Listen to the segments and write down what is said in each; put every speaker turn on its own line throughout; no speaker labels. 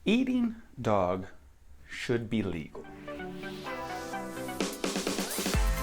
Eating dog should be legal.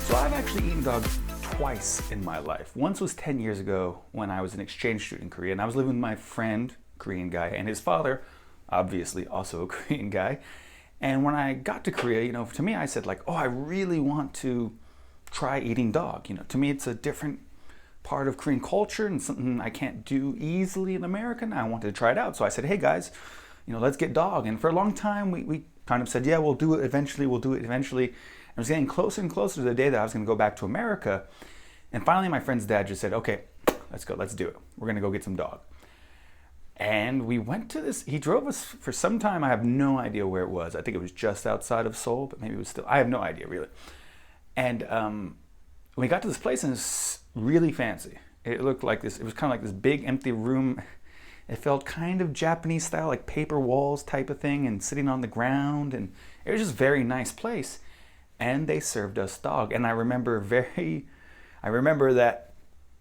So I've actually eaten dog twice in my life. Once was 10 years ago when I was an exchange student in Korea, and I was living with my friend, Korean guy, and his father, obviously also a Korean guy. And when I got to Korea, to me, I said like, oh, I really want to try eating dog. To me, it's a different part of Korean culture and something I can't do easily in America, and I wanted to try it out. So I said, hey guys, let's get dog. And for a long time, we kind of said, yeah, we'll do it eventually. And it was getting closer and closer to the day that I was going to go back to America. And finally, my friend's dad just said, okay, let's go, let's do it. We're going to go get some dog. And we went to this, he drove us for some time. I have no idea where it was. I think it was just outside of Seoul, but maybe it was still, I have no idea really. And we got to this place and it's really fancy. It looked like this, it was kind of like this big empty room. It felt kind of Japanese style, like paper walls type of thing, and sitting on the ground. And it was just a very nice place. And they served us dog. And I remember that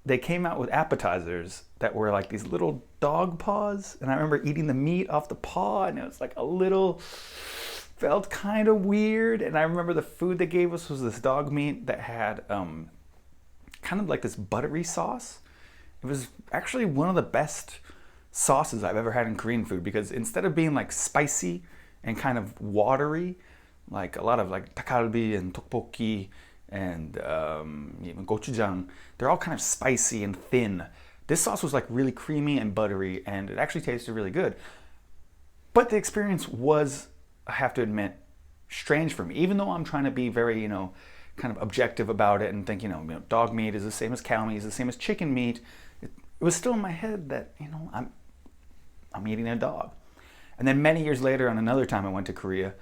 they came out with appetizers that were like these little dog paws. And I remember eating the meat off the paw, and it was like felt kind of weird. And I remember the food they gave us was this dog meat that had kind of like this buttery sauce. It was actually one of the best sauces I've ever had in Korean food, because instead of being like spicy and kind of watery, like a lot of like 닭갈비 and tteokbokki and even gochujang, they're all kind of spicy and thin. This sauce was like really creamy and buttery, and it actually tasted really good. But the experience was, I have to admit, strange for me. Even though I'm trying to be very, kind of objective about it and think, dog meat is the same as cow meat, is the same as chicken meat. It was still in my head that, I'm eating a dog. And then many years later, on another time I went to Korea,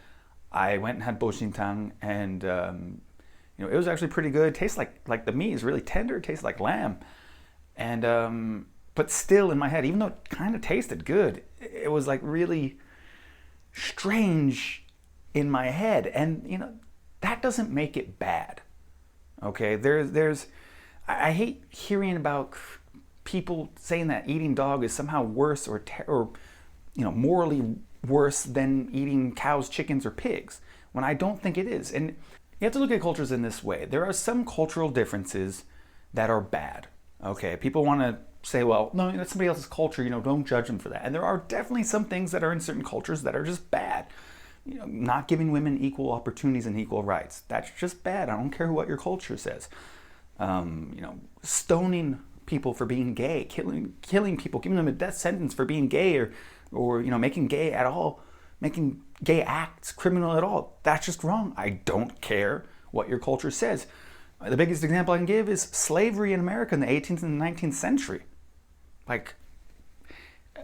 I went and had boshintang, and it was actually pretty good. It tastes like the meat is really tender. It tastes like lamb, and but still in my head, even though it kind of tasted good, it was like really strange in my head, and that doesn't make it bad. Okay, I hate hearing about people saying that eating dog is somehow worse or morally worse than eating cows, chickens, or pigs, when I don't think it is. And you have to look at cultures in this way. There are some cultural differences that are bad. Okay, people want to say, well, no, that's somebody else's culture, don't judge them for that. And there are definitely some things that are in certain cultures that are just bad. Not giving women equal opportunities and equal rights. That's just bad. I don't care what your culture says. Stoning people for being gay, killing people, giving them a death sentence for being gay, or making gay acts criminal at all. That's just wrong. I don't care what your culture says. The biggest example I can give is slavery in America in the 18th and 19th century. Like,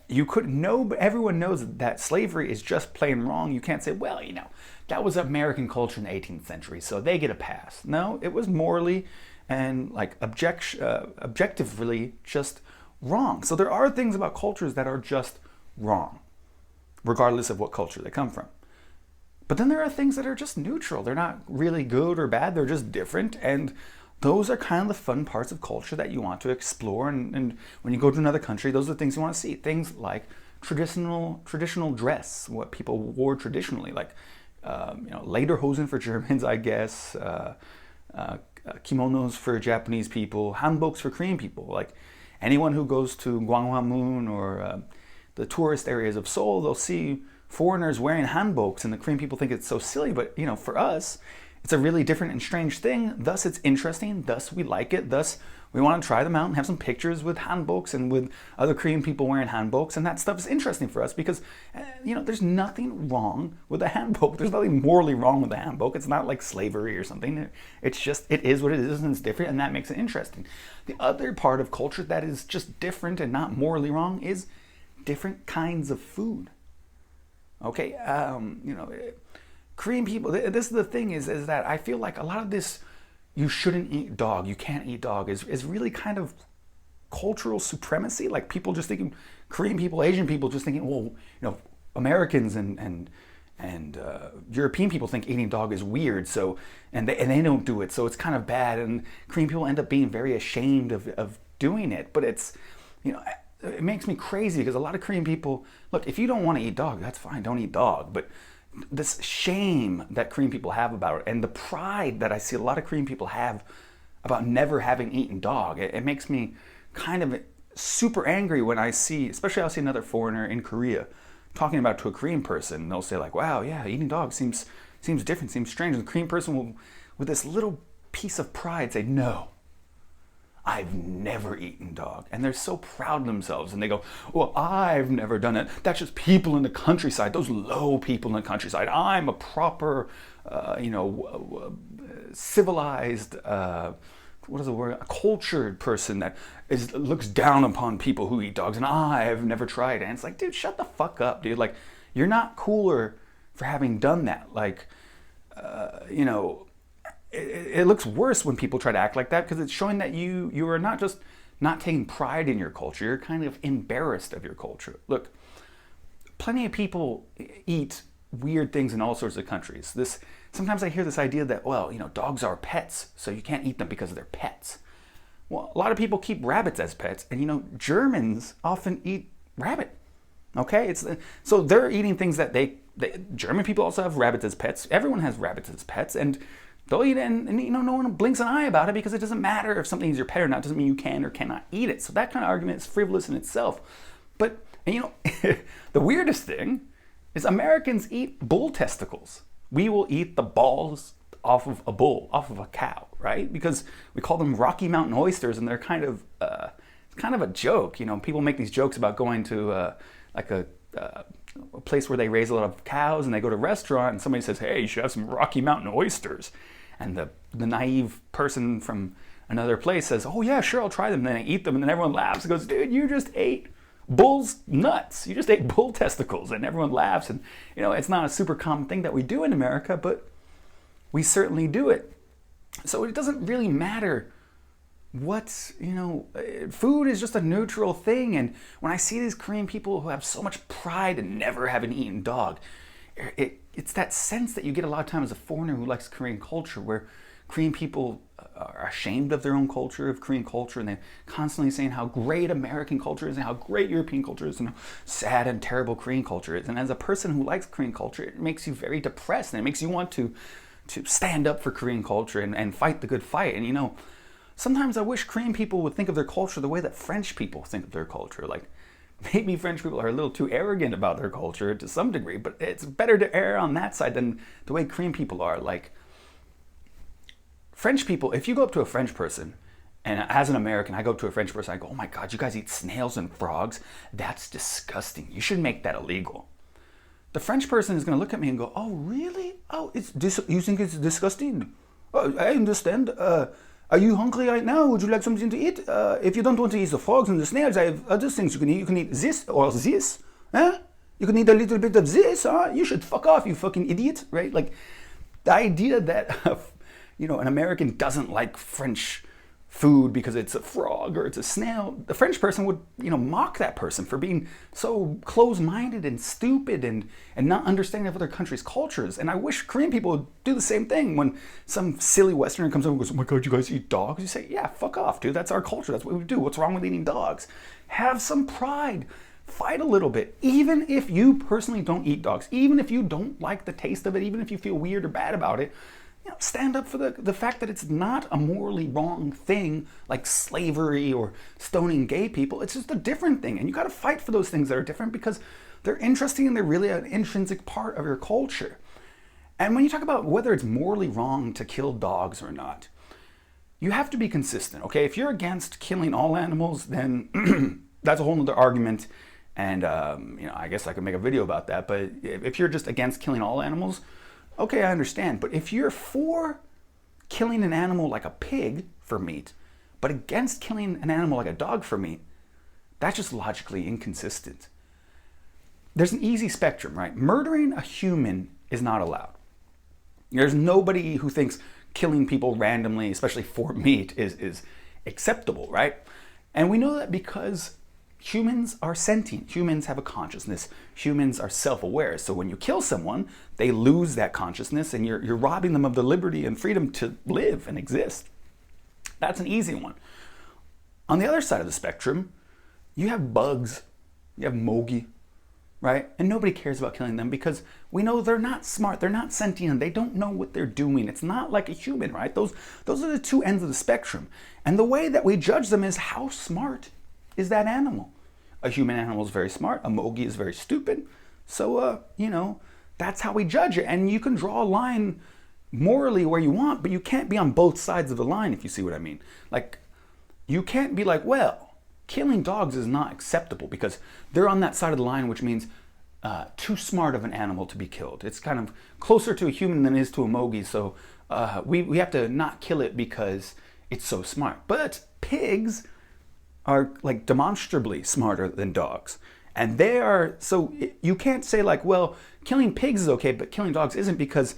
everyone knows that slavery is just plain wrong. You can't say, well, that was American culture in the 18th century, so they get a pass. No, it was morally and like objectively just wrong. So there are things about cultures that are just wrong, regardless of what culture they come from. But then there are things that are just neutral. They're not really good or bad. They're just different. And those are kind of the fun parts of culture that you want to explore. And when you go to another country, those are the things you want to see. Things like traditional dress, what people wore traditionally, like lederhosen for Germans, I guess, kimonos for Japanese people, hanboks for Korean people. Like anyone who goes to Gwanghwamun or the tourist areas of Seoul, they'll see foreigners wearing hanboks, and the Korean people think it's so silly, but for us, it's a really different and strange thing. Thus, it's interesting. Thus, we like it. Thus, we want to try them out and have some pictures with hanboks and with other Korean people wearing hanboks, and that stuff is interesting for us because, there's nothing wrong with a hanbok. There's nothing morally wrong with a hanbok. It's not like slavery or something. It's just, it is what it is, and it's different, and that makes it interesting. The other part of culture that is just different and not morally wrong is different kinds of food. Okay, Korean people, this is the thing is that I feel like a lot of this, you shouldn't eat dog, you can't eat dog, is really kind of cultural supremacy. Like people just thinking, Korean people, Asian people just thinking, well, Americans and European people think eating dog is weird, so and they don't do it, so it's kind of bad, and Korean people end up being very ashamed of doing it. But it's, it makes me crazy because a lot of Korean people, look, if you don't want to eat dog, that's fine, don't eat dog. But this shame that Korean people have about it and the pride that I see a lot of Korean people have about never having eaten dog, it makes me kind of super angry when I see, especially I'll see another foreigner in Korea talking about it to a Korean person. And they'll say like, wow, yeah, eating dog seems different, seems strange. And the Korean person will, with this little piece of pride, say, no, I've never eaten dog. And they're so proud of themselves. And they go, well, I've never done it. That's just people in the countryside, those low people in the countryside. I'm a proper, civilized, what is the word? A cultured person that looks down upon people who eat dogs. And I've never tried it. And it's like, dude, shut the fuck up, dude. Like, you're not cooler for having done that. Like, it looks worse when people try to act like that because it's showing that you are not just not taking pride in your culture, you're kind of embarrassed of your culture. Look, plenty of people eat weird things in all sorts of countries. Sometimes I hear this idea that, well, dogs are pets, so you can't eat them because they're pets. Well, a lot of people keep rabbits as pets, and Germans often eat rabbit. Okay, so they're eating things that German people also have rabbits as pets. Everyone has rabbits as pets, and they'll eat it, and no one blinks an eye about it because it doesn't matter if something is your pet or not. It doesn't mean you can or cannot eat it. So that kind of argument is frivolous in itself. But the weirdest thing is Americans eat bull testicles. We will eat the balls off of a bull, off of a cow, right? Because we call them Rocky Mountain oysters, and they're kind of a joke. People make these jokes about going to a place where they raise a lot of cows, and they go to a restaurant, and somebody says, hey, you should have some Rocky Mountain oysters. And the naive person from another place says, oh yeah, sure, I'll try them. And then they eat them, and then everyone laughs and goes, dude, you just ate bull's nuts. You just ate bull testicles. And everyone laughs. And it's not a super common thing that we do in America, but we certainly do it. So it doesn't really matter food is just a neutral thing. And when I see these Korean people who have so much pride and never having eaten dog, it's that sense that you get a lot of times as a foreigner who likes Korean culture, where Korean people are ashamed of their own culture, of Korean culture, and they're constantly saying how great American culture is and how great European culture is and how sad and terrible Korean culture is. And as a person who likes Korean culture, it makes you very depressed, and it makes you want to stand up for Korean culture and fight the good fight. And sometimes I wish Korean people would think of their culture the way that French people think of their culture. Like, maybe French people are a little too arrogant about their culture to some degree, but it's better to err on that side than the way Korean people are. Like, French people, if you go up to a French person, and as an American, I go up to a French person, I go, oh my God, you guys eat snails and frogs? That's disgusting. You should make that illegal. The French person is going to look at me and go, oh, really? Oh, you think it's disgusting? Oh, I understand. Are you hungry right now? Would you like something to eat? If you don't want to eat the frogs and the snails, I have other things you can eat. You can eat this or this. Huh? You can eat a little bit of this. Huh? You should fuck off, you fucking idiot. Right? Like, the idea that an American doesn't like French food because it's a frog or it's a snail, the French person would, mock that person for being so close-minded and stupid and not understanding of other countries' cultures. And I wish Korean people would do the same thing when some silly Westerner comes over and goes, oh my God, you guys eat dogs? You say, yeah, fuck off, dude. That's our culture. That's what we do. What's wrong with eating dogs? Have some pride. Fight a little bit. Even if you personally don't eat dogs, even if you don't like the taste of it, even if you feel weird or bad about it, stand up for the fact that it's not a morally wrong thing like slavery or stoning gay people. It's just a different thing. And you got to fight for those things that are different because they're interesting and they're really an intrinsic part of your culture. And when you talk about whether it's morally wrong to kill dogs or not, you have to be consistent, okay? If you're against killing all animals, then that's a whole other argument. And, I guess I could make a video about that. But if you're just against killing all animals, okay, I understand. But if you're for killing an animal like a pig for meat, but against killing an animal like a dog for meat, that's just logically inconsistent. There's an easy spectrum, right? Murdering a human is not allowed. There's nobody who thinks killing people randomly, especially for meat, is acceptable, right? And we know that because humans are sentient. Humans have a consciousness. Humans are self-aware. So when you kill someone, they lose that consciousness and you're robbing them of the liberty and freedom to live and exist. That's an easy one. On the other side of the spectrum, You have bugs, you have mogi, right? And nobody cares about killing them because we know they're not smart, they're not sentient, they don't know what they're doing. It's not like a human, right? Those are the two ends of the spectrum. And the way that we judge them is how smart is that animal. A human animal is very smart, a mogi is very stupid. So, that's how we judge it. And you can draw a line morally where you want, but you can't be on both sides of the line, if you see what I mean. Like, you can't be like, well, killing dogs is not acceptable because they're on that side of the line, which means too smart of an animal to be killed. It's kind of closer to a human than it is to a mogi, so we have to not kill it because it's so smart. But pigs are like demonstrably smarter than dogs. And they are, so you can't say like, well, killing pigs is okay, but killing dogs isn't, because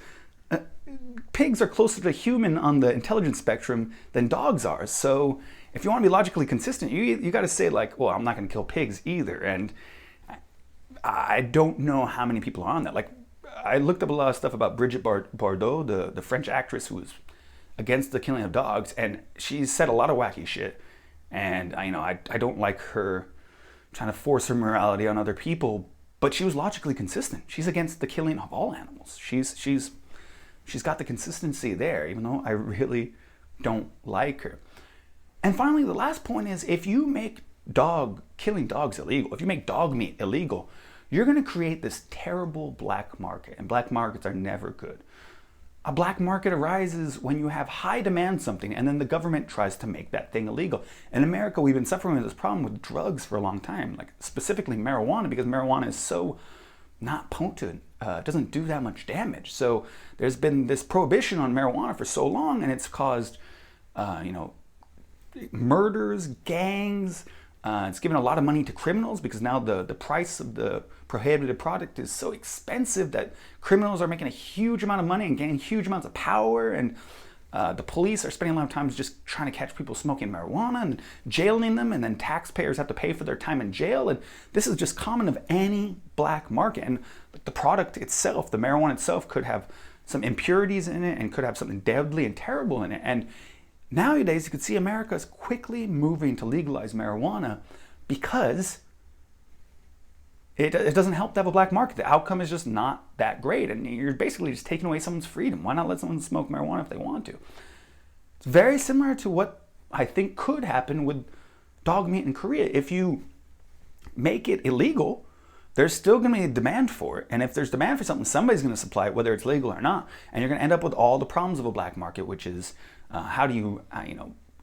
pigs are closer to human on the intelligence spectrum than dogs are. So if you want to be logically consistent, you got to say like, well, I'm not going to kill pigs either. And I don't know how many people are on that. Like, I looked up a lot of stuff about Brigitte Bardot, the French actress who was against the killing of dogs, and she said a lot of wacky shit. And I don't like her trying to force her morality on other people, but she was logically consistent. She's against the killing of all animals. She's got the consistency there, even though I really don't like her. And finally, the last point is, if you make killing dogs illegal, if you make dog meat illegal, you're going to create this terrible black market, and black markets are never good. A black market arises when you have high demand something and then the government tries to make that thing illegal. In America, we've been suffering with this problem with drugs for a long time, like specifically marijuana, because marijuana is so not potent, doesn't do that much damage. So there's been this prohibition on marijuana for so long, and it's caused, murders, gangs. It's given a lot of money to criminals because now the price of the prohibited product is so expensive that criminals are making a huge amount of money and gaining huge amounts of power. And the police are spending a lot of time just trying to catch people smoking marijuana and jailing them, and then taxpayers have to pay for their time in jail. And this is just common of any black market. And the product itself, the marijuana itself, could have some impurities in it and could have something deadly and terrible in it. And nowadays, you can see America is quickly moving to legalize marijuana because it doesn't help to have a black market. The outcome is just not that great, and you're basically just taking away someone's freedom. Why not let someone smoke marijuana if they want to? It's very similar to what I think could happen with dog meat in Korea. If you make it illegal, there's still going to be a demand for it. And if there's demand for something, somebody's going to supply it, whether it's legal or not. And you're going to end up with all the problems of a black market, which is how do you,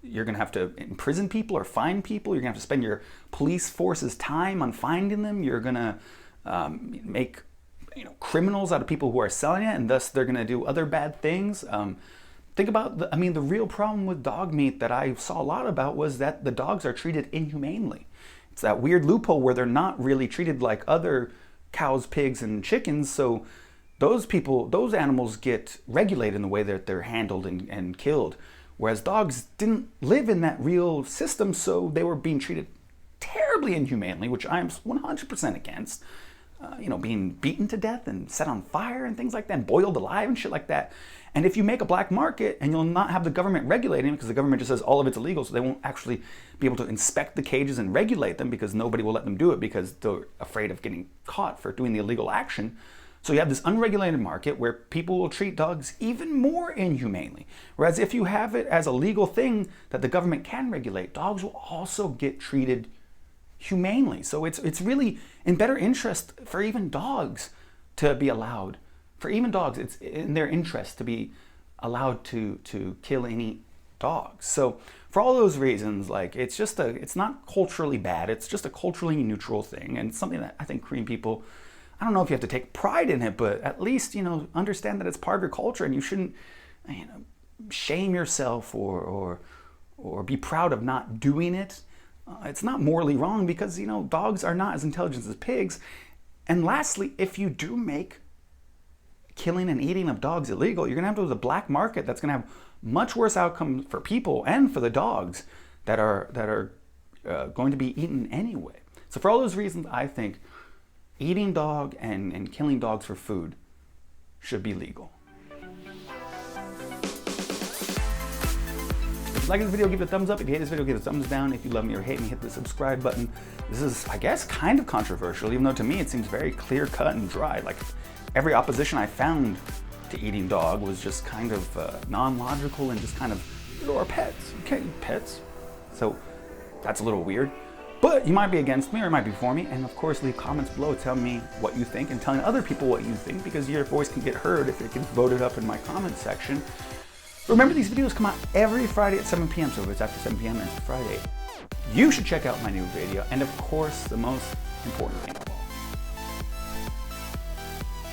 you're going to have to imprison people or fine people. You're going to have to spend your police force's time on finding them. You're going to make criminals out of people who are selling it, and thus they're going to do other bad things. Think about, the real problem with dog meat that I saw a lot about was that the dogs are treated inhumanely. It's that weird loophole where they're not really treated like other cows, pigs, and chickens. So those animals get regulated in the way that they're handled and killed. Whereas dogs didn't live in that real system, so they were being treated terribly inhumanely, which I'm 100% against. Being beaten to death and set on fire and things like that, and boiled alive and shit like that. And if you make a black market and you'll not have the government regulating it, because the government just says all of it's illegal, so they won't actually be able to inspect the cages and regulate them because nobody will let them do it because they're afraid of getting caught for doing the illegal action. So you have this unregulated market where people will treat dogs even more inhumanely. Whereas if you have it as a legal thing that the government can regulate, dogs will also get treated humanely. So it's really in better interest for even dogs to be allowed. For even dogs, it's in their interest to be allowed to kill and eat dogs. So for all those reasons, like it's not culturally bad. It's just a culturally neutral thing, and something that I think Korean people, I don't know if you have to take pride in it, but at least understand that it's part of your culture, and you shouldn't shame yourself or be proud of not doing it. It's not morally wrong because dogs are not as intelligent as pigs. And lastly, if you do make killing and eating of dogs illegal, you're going to have to have a black market that's going to have much worse outcomes for people and for the dogs that are going to be eaten anyway. So for all those reasons, I think eating dog and killing dogs for food should be legal. If you like this video, give it a thumbs up. If you hate this video, give it a thumbs down. If you love me or hate me, hit the subscribe button. This is, I guess, kind of controversial, even though to me it seems very clear cut and dry. Like every opposition I found to eating dog was just kind of non-logical and just kind of, they're our pets. You can't eat pets. So that's a little weird. But you might be against me or you might be for me. And of course, leave comments below telling me what you think and telling other people what you think, because your voice can get heard if it gets voted up in my comment section. Remember, these videos come out every Friday at 7 p.m. So if it's after 7 p.m. and it's Friday, you should check out my new video. And of course, the most important thing of all,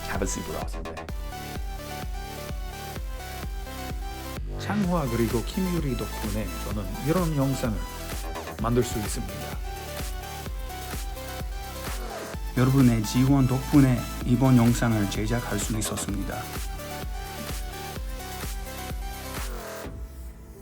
have a super awesome day.
창화 그리고 김유리 덕분에 저는 이런 영상을 만들 수 있습니다.
여러분의 지원 덕분에 이번 영상을 제작할 수 있었습니다.